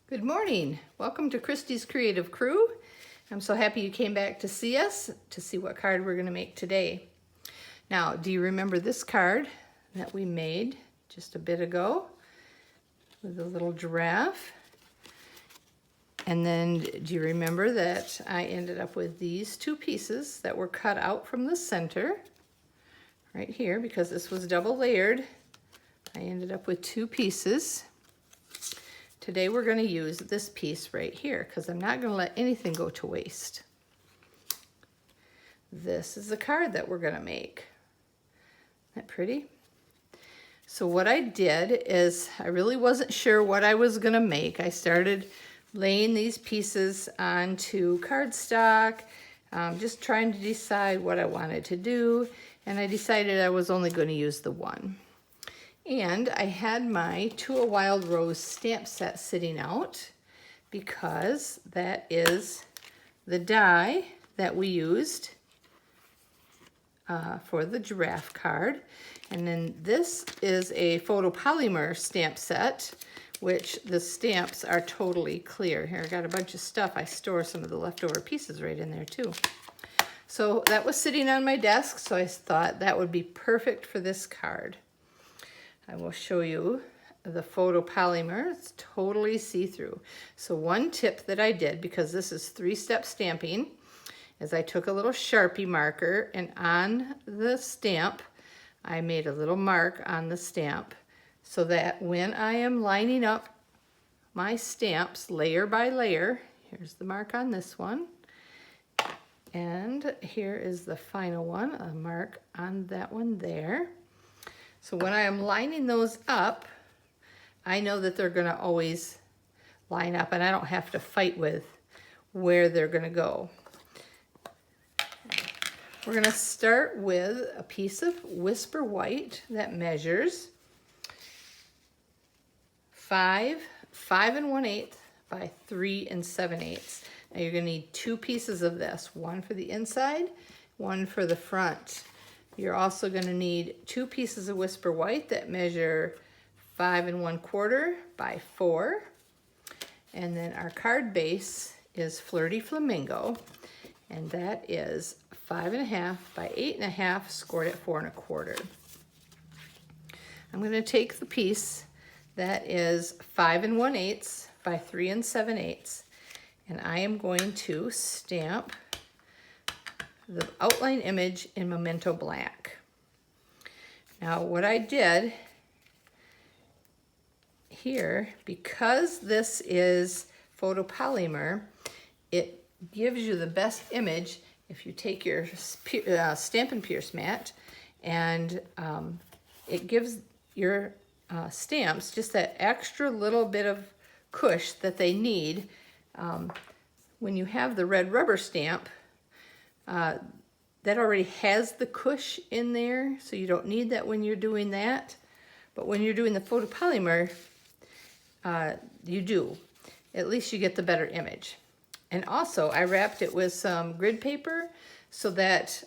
Good morning. Welcome to Christy's Creative Crew. I'm so happy you came back to see us, to see what card we're going to make today. Now, do you remember this card that we made just a bit ago with a little giraffe? And then do you remember that I ended up with these two pieces that were cut out from the center right here because this was double layered. I ended up with two pieces. Today we're going to use this piece right here because I'm not going to let anything go to waste. This is the card that we're going to make. Isn't that pretty? So what I did is I really wasn't sure what I was going to make. I started laying these pieces onto cardstock, just trying to decide what I wanted to do, and I decided I was only going to use the one. And I had my To a Wild Rose stamp set sitting out because that is the die that we used for the giraffe card. And then this is a photopolymer stamp set, which the stamps are totally clear. Here, I got a bunch of stuff. I store some of the leftover pieces right in there too. So that was sitting on my desk, so I thought that would be perfect for this card. I will show you the photopolymer. It's totally see-through. So one tip that I did, because this is three-step stamping, is I took a little Sharpie marker and on the stamp, I made a little mark on the stamp so that when I am lining up my stamps layer by layer, here's the mark on this one, and here is the final one, a mark on that one there. So when I am lining those up, I know that they're going to always line up and I don't have to fight with where they're going to go. We're going to start with a piece of Whisper White that measures 5 1/8 by 3 7/8. Now you're going to need two pieces of this, one for the inside, one for the front. You're also going to need two pieces of Whisper White that measure 5 1/4 by 4. And then our card base is Flirty Flamingo, and that is 5 1/2 by 8 1/2, scored at 4 1/4. I'm going to take the piece that is 5 1/8 by 3 7/8, and I am going to stamp the outline image in Memento Black. Now what I did here, because this is photopolymer, it gives you the best image if you take your Stampin' Pierce mat and it gives your stamps just that extra little bit of cush that they need. When you have the red rubber stamp, that already has the cush in there, so you don't need that when you're doing that. But when you're doing the photopolymer, you do. At least you get the better image. And also, I wrapped it with some grid paper so that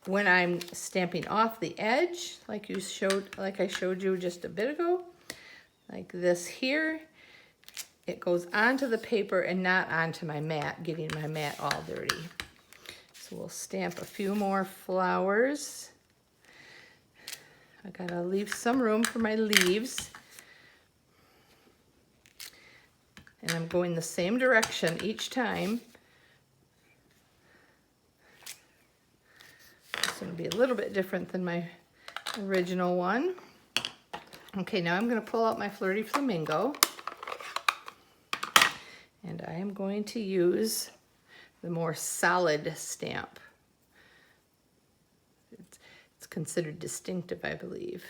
when I'm stamping off the edge, like I showed you just a bit ago, like this here, it goes onto the paper and not onto my mat, getting my mat all dirty. So we'll stamp a few more flowers. I gotta leave some room for my leaves. And I'm going the same direction each time. It's gonna be a little bit different than my original one. Okay, now I'm gonna pull out my Flirty Flamingo. And I am going to use the more solid stamp. It's considered distinctive, I believe.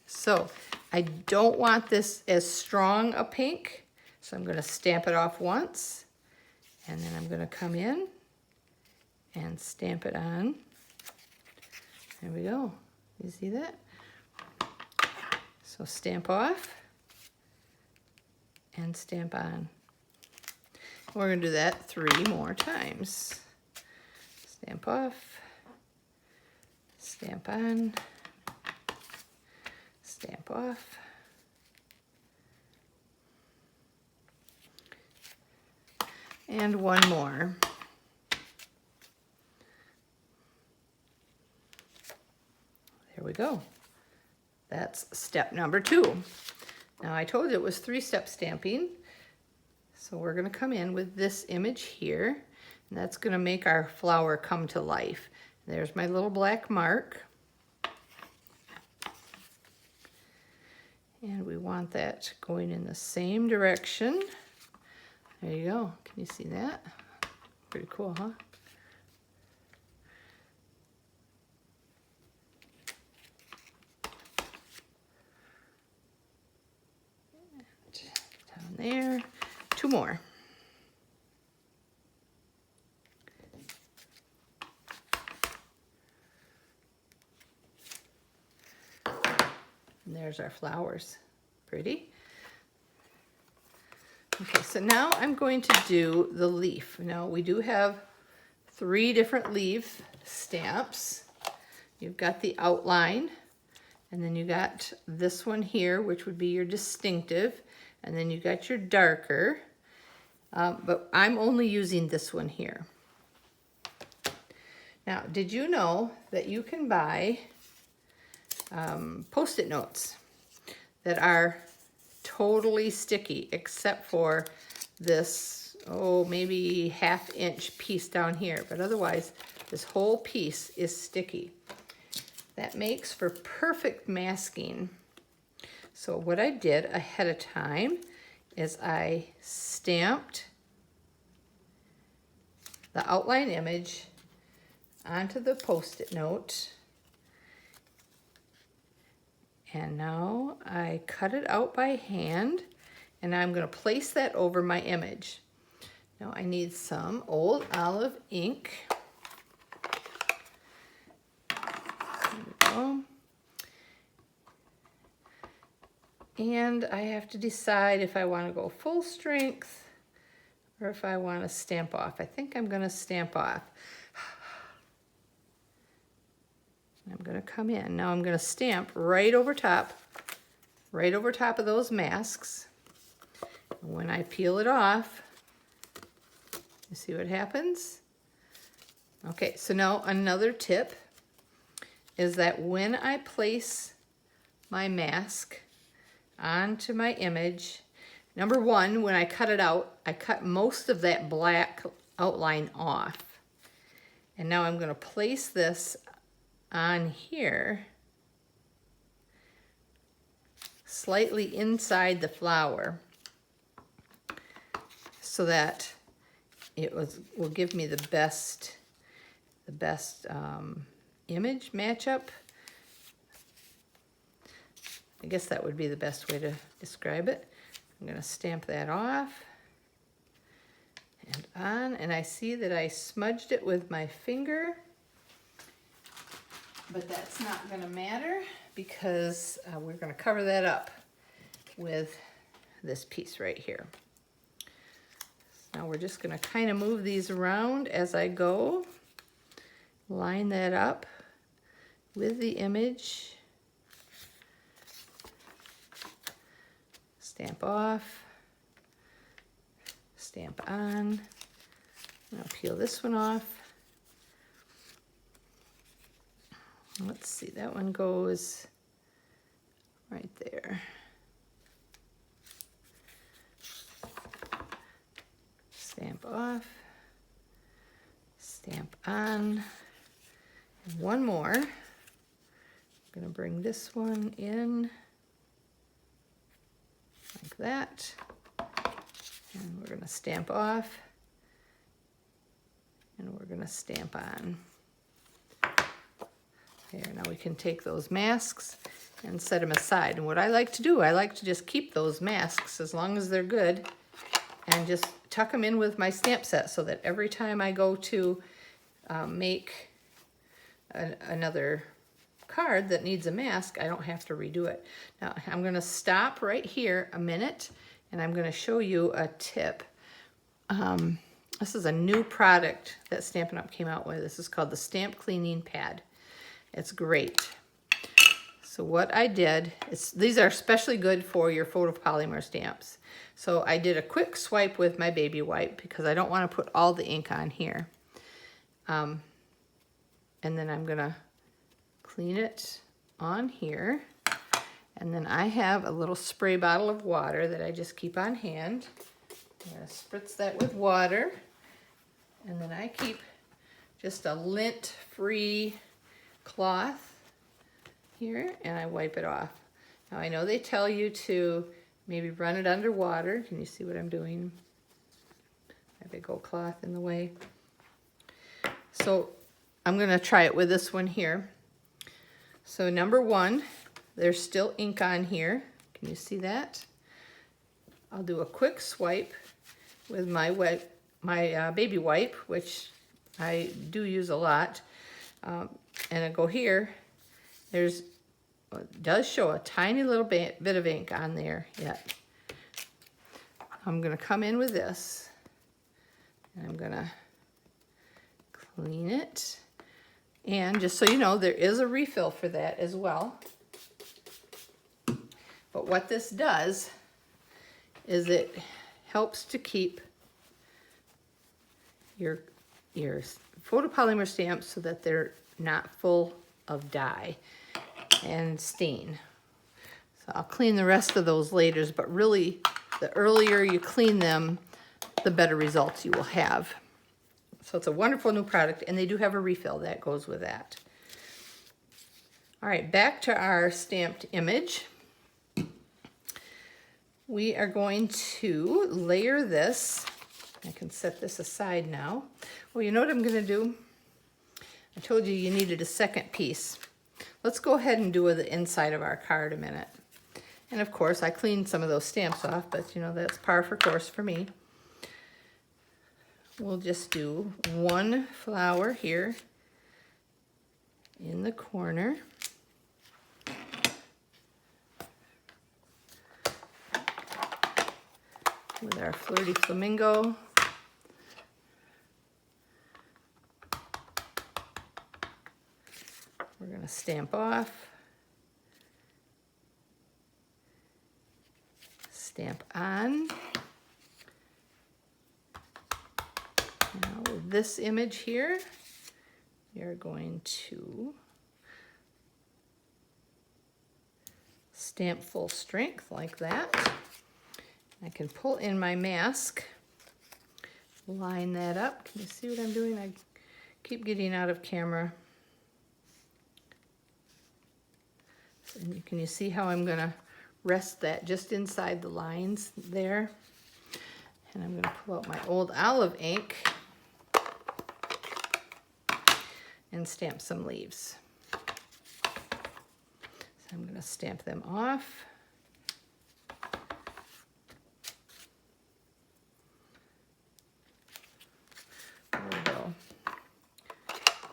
So I don't want this as strong a pink, so I'm going to stamp it off once, and then I'm going to come in and stamp it on. There we go. You see that? So stamp off and stamp on. We're going to do that 3 more times. Stamp off, stamp on, stamp off, And one more. There we go. That's step number 2. Now I told you it was 3-step stamping. So we're going to come in with this image here, and that's going to make our flower come to life. There's my little black mark. And we want that going in the same direction. There you go. Can you see that? Pretty cool, huh? Down there. 2 more. And there's our flowers. Pretty. Okay, so now I'm going to do the leaf. Now we do have 3 different leaf stamps. You've got the outline, and then you got this one here, which would be your distinctive, and then you got your darker, but I'm only using this one here. Now, did you know that you can buy Post-it notes that are totally sticky, except for this, maybe 1/2 inch piece down here, but otherwise this whole piece is sticky. That makes for perfect masking. So what I did ahead of time is I stamped the outline image onto the Post-it note. And now I cut it out by hand, and I'm going to place that over my image. Now I need some Old Olive ink. There we go. And I have to decide if I want to go full strength or if I want to stamp off. I think I'm going to stamp off. I'm going to come in. Now I'm going to stamp right over top of those masks. And when I peel it off, you see what happens? Okay, so now another tip is that when I place my mask onto my image, number 1, when I cut it out, I cut most of that black outline off. And now I'm going to place this on here, slightly inside the flower, so that it will give me the best image matchup. I guess that would be the best way to describe it. I'm going to stamp that off and on, and I see that I smudged it with my finger. But that's not going to matter because we're going to cover that up with this piece right here. So now we're just going to kind of move these around as I go. Line that up with the image. Stamp off. Stamp on. I'll peel this one off. Let's see, that one goes right there. Stamp off, stamp on, and one more. I'm going to bring this one in like that, and we're going to stamp off, and we're going to stamp on. There, now we can take those masks and set them aside. And what I like to do, I like to just keep those masks as long as they're good and just tuck them in with my stamp set so that every time I go to make another card that needs a mask, I don't have to redo it. Now I'm going to stop right here a minute, and I'm going to show you a tip. This is a new product that Stampin' Up! Came out with. This is called the Stamp Cleaning Pad. It's great. So what I did, these are especially good for your photopolymer stamps. So I did a quick swipe with my baby wipe because I don't want to put all the ink on here. And then I'm gonna clean it on here. And then I have a little spray bottle of water that I just keep on hand. I'm gonna spritz that with water. And then I keep just a lint-free cloth here, and I wipe it off. Now I know they tell you to maybe run it under water. Can you see what I'm doing? My big old cloth in the way. So I'm gonna try it with this one here. So number one, there's still ink on here. Can you see that? I'll do a quick swipe with my baby wipe, which I do use a lot. And I go here. It does show a tiny little bit of ink on there yet. I'm gonna come in with this and I'm gonna clean it. And just so you know, there is a refill for that as well. But what this does is it helps to keep your photopolymer stamps so that they're not full of dye and stain. So I'll clean the rest of those later, but really the earlier you clean them, the better results you will have. So it's a wonderful new product, and they do have a refill that goes with that. All right, back to our stamped image. We are going to layer this. I can set this aside now. Well, you know what I'm gonna do? I told you you needed a second piece. Let's go ahead and do the inside of our card a minute. And of course, I cleaned some of those stamps off, but you know, that's par for course for me. We'll just do one flower here in the corner. With our Flirty Flamingo. We're going to stamp off, stamp on. Now with this image here, we are going to stamp full strength like that. I can pull in my mask, line that up. Can you see what I'm doing? I keep getting out of camera. And can you see how I'm going to rest that just inside the lines there? And I'm going to pull out my old olive ink and stamp some leaves. So I'm going to stamp them off. There we go.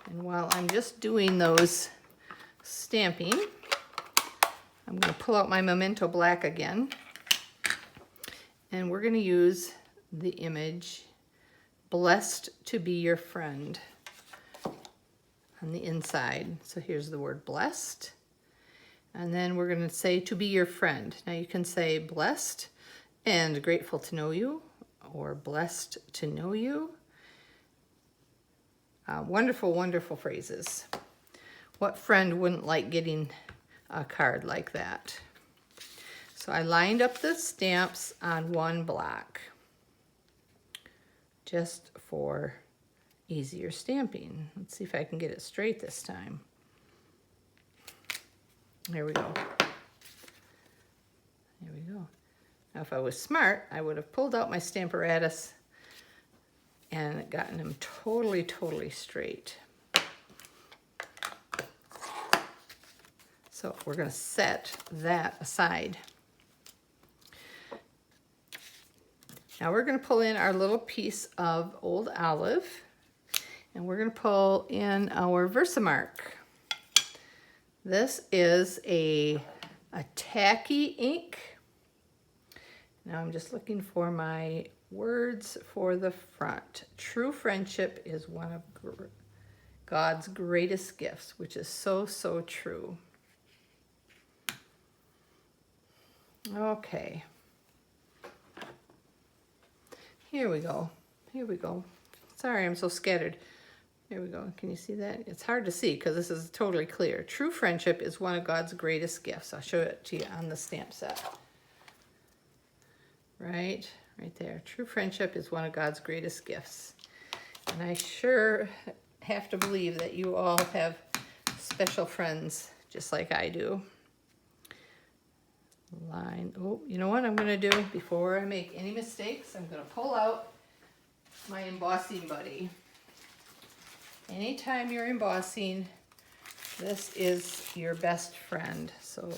And while I'm just doing those stamping, I'm going to pull out my Memento Black again, and we're going to use the image Blessed to Be Your Friend on the inside. So here's the word blessed, and then we're going to say to be your friend. Now you can say blessed and grateful to know you, or blessed to know you. Wonderful, wonderful phrases. What friend wouldn't like getting a card like that? So I lined up the stamps on one block just for easier stamping. Let's see if I can get it straight this time. There we go. There we go. Now if I was smart, I would have pulled out my Stamparatus and gotten them totally, totally straight. So we're going to set that aside. Now we're going to pull in our little piece of old olive, and we're going to pull in our Versamark. This is a tacky ink. Now I'm just looking for my words for the front. True friendship is one of God's greatest gifts, which is so, so true. Okay. Here we go. Here we go. Sorry, I'm so scattered. There we go. Can you see that? It's hard to see because this is totally clear. True friendship is one of God's greatest gifts. I'll show it to you on the stamp set. Right there. True friendship is one of God's greatest gifts. And I sure have to believe that you all have special friends just like I do. Line. Oh, you know what I'm going to do before I make any mistakes? I'm going to pull out my embossing buddy. Anytime you're embossing, this is your best friend. So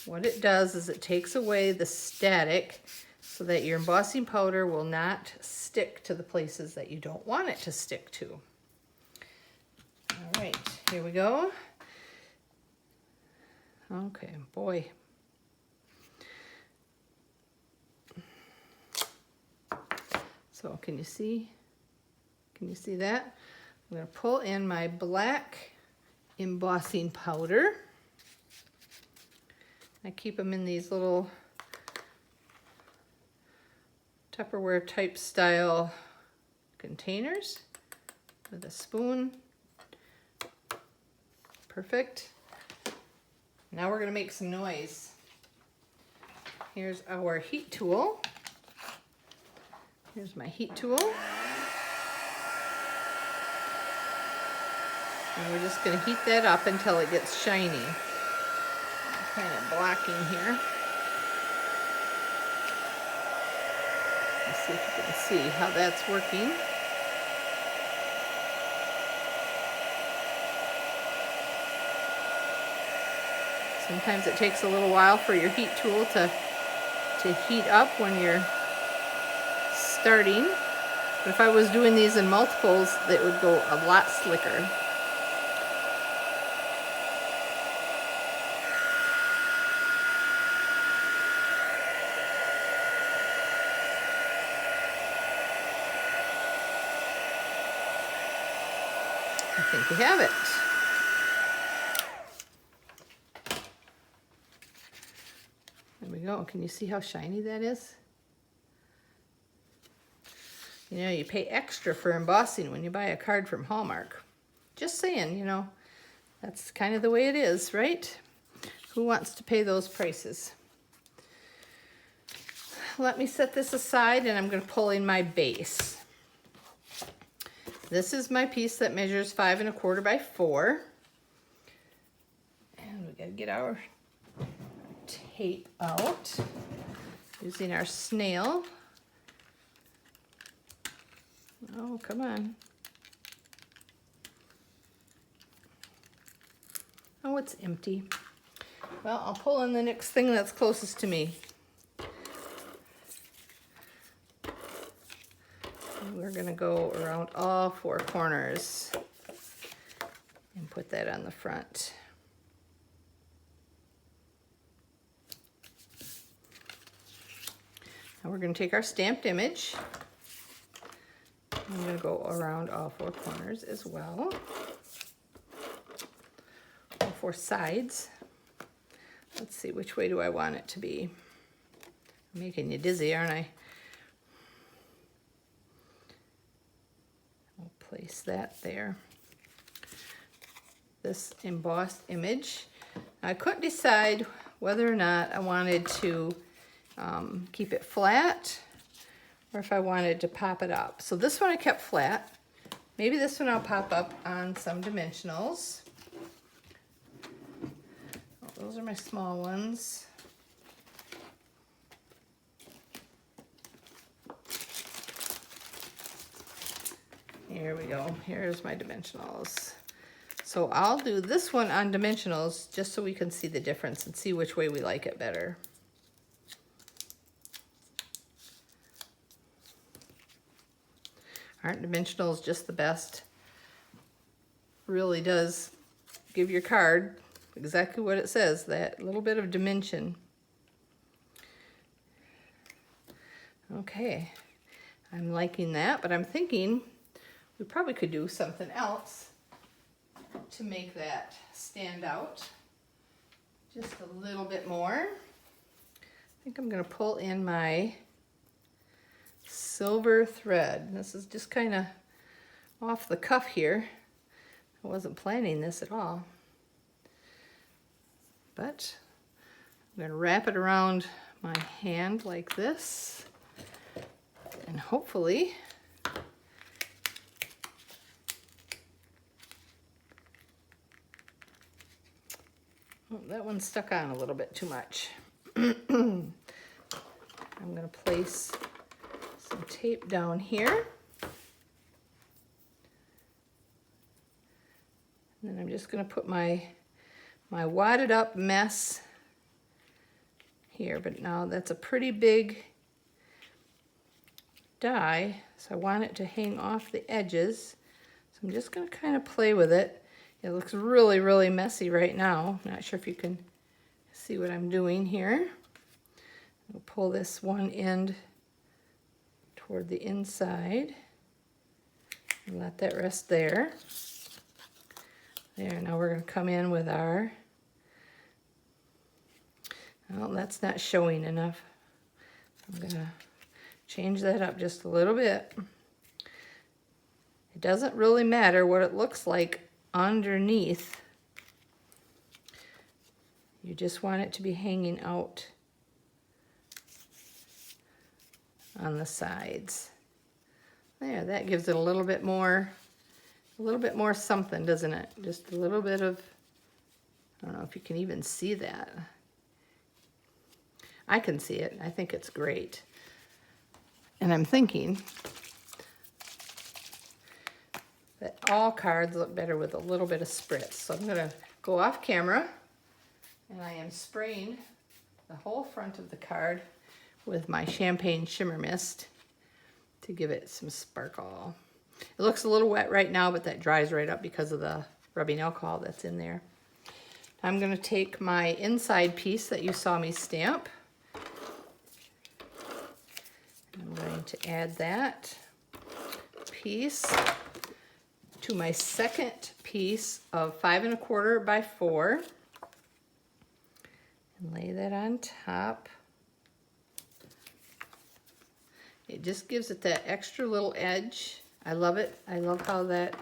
what it does is it takes away the static so that your embossing powder will not stick to the places that you don't want it to stick to. All right, here we go. Okay, boy. So can you see? Can you see that? I'm going to pull in my black embossing powder. I keep them in these little Tupperware type style containers with a spoon. Perfect. Now we're going to make some noise. Here's our heat tool. Here's my heat tool. And we're just going to heat that up until it gets shiny. I'm kind of blocking here. Let's see if you can see how that's working. Sometimes it takes a little while for your heat tool to heat up when you're starting. But if I was doing these in multiples, it would go a lot slicker. I think we have it. There we go. Can you see how shiny that is? You know, you pay extra for embossing when you buy a card from Hallmark. Just saying, you know, that's kind of the way it is, right? Who wants to pay those prices? Let me set this aside and I'm going to pull in my base. This is my piece that measures 5 1/4 by 4. And we got to get our tape out using our snail. Oh, come on. Oh, it's empty. Well, I'll pull in the next thing that's closest to me. And we're going to go around all 4 corners and put that on the front. Now we're going to take our stamped image. I'm going to go around all 4 corners as well. All 4 sides. Let's see, which way do I want it to be? I'm making you dizzy, aren't I? I'll place that there. This embossed image. I couldn't decide whether or not I wanted to keep it flat or if I wanted to pop it up. So this one I kept flat. Maybe this one I'll pop up on some dimensionals. Oh, those are my small ones. Here we go. Here's my dimensionals. So I'll do this one on dimensionals just so we can see the difference and see which way we like it better. Aren't dimensionals just the best? Really does give your card exactly what it says, that little bit of dimension. Okay, I'm liking that, but I'm thinking we probably could do something else to make that stand out just a little bit more. think I'm gonna pull in my silver thread. This is just kind of off the cuff here. I wasn't planning this at all. But I'm gonna wrap it around my hand like this, and hopefully oh, that one stuck on a little bit too much. I'm gonna place some tape down here. And then I'm just gonna put my wadded up mess here, but now that's a pretty big die, so I want it to hang off the edges. So I'm just gonna kind of play with it. It looks really, really messy right now. Not sure if you can see what I'm doing here. I'll pull this one end toward the inside and let that rest there. There, now we're going to come in with our, well, that's not showing enough. I'm going to change that up just a little bit. It doesn't really matter what it looks like underneath. You just want it to be hanging out on the sides. There, that gives it a little bit more something, doesn't it? Just a little bit of, I don't know if you can even see that. I can see it. I think it's great. And I'm thinking that all cards look better with a little bit of spritz. So I'm gonna go off camera, and I am spraying the whole front of the card with my Champagne Shimmer Mist to give it some sparkle. It looks a little wet right now, but that dries right up because of the rubbing alcohol that's in there. I'm going to take my inside piece that you saw me stamp. I'm going to add that piece to my second piece of 5 1/4 by 4 and lay that on top. It just gives it that extra little edge. I love it. I love how that,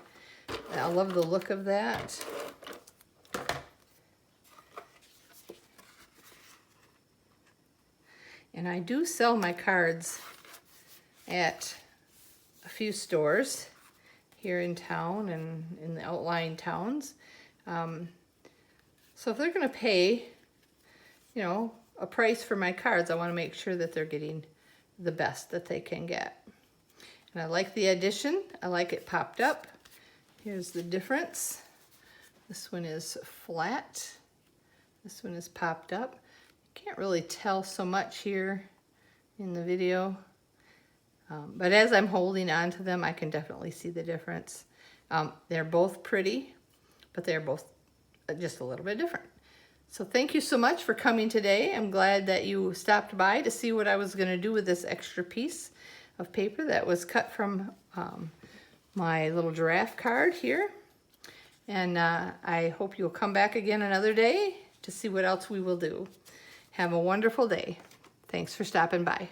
I love the look of that. And I do sell my cards at a few stores here in town and in the outlying towns. So if they're going to pay, you know, a price for my cards, I want to make sure that they're getting the best that they can get. And I like the addition. I like it popped up. Here's the difference. This one is flat. This one is popped up. You can't really tell so much here in the video. But as I'm holding on to them, I can definitely see the difference. They're both pretty, but they're both just a little bit different. So thank you so much for coming today. I'm glad that you stopped by to see what I was going to do with this extra piece of paper that was cut from my little giraffe card here. And I hope you'll come back again another day to see what else we will do. Have a wonderful day. Thanks for stopping by.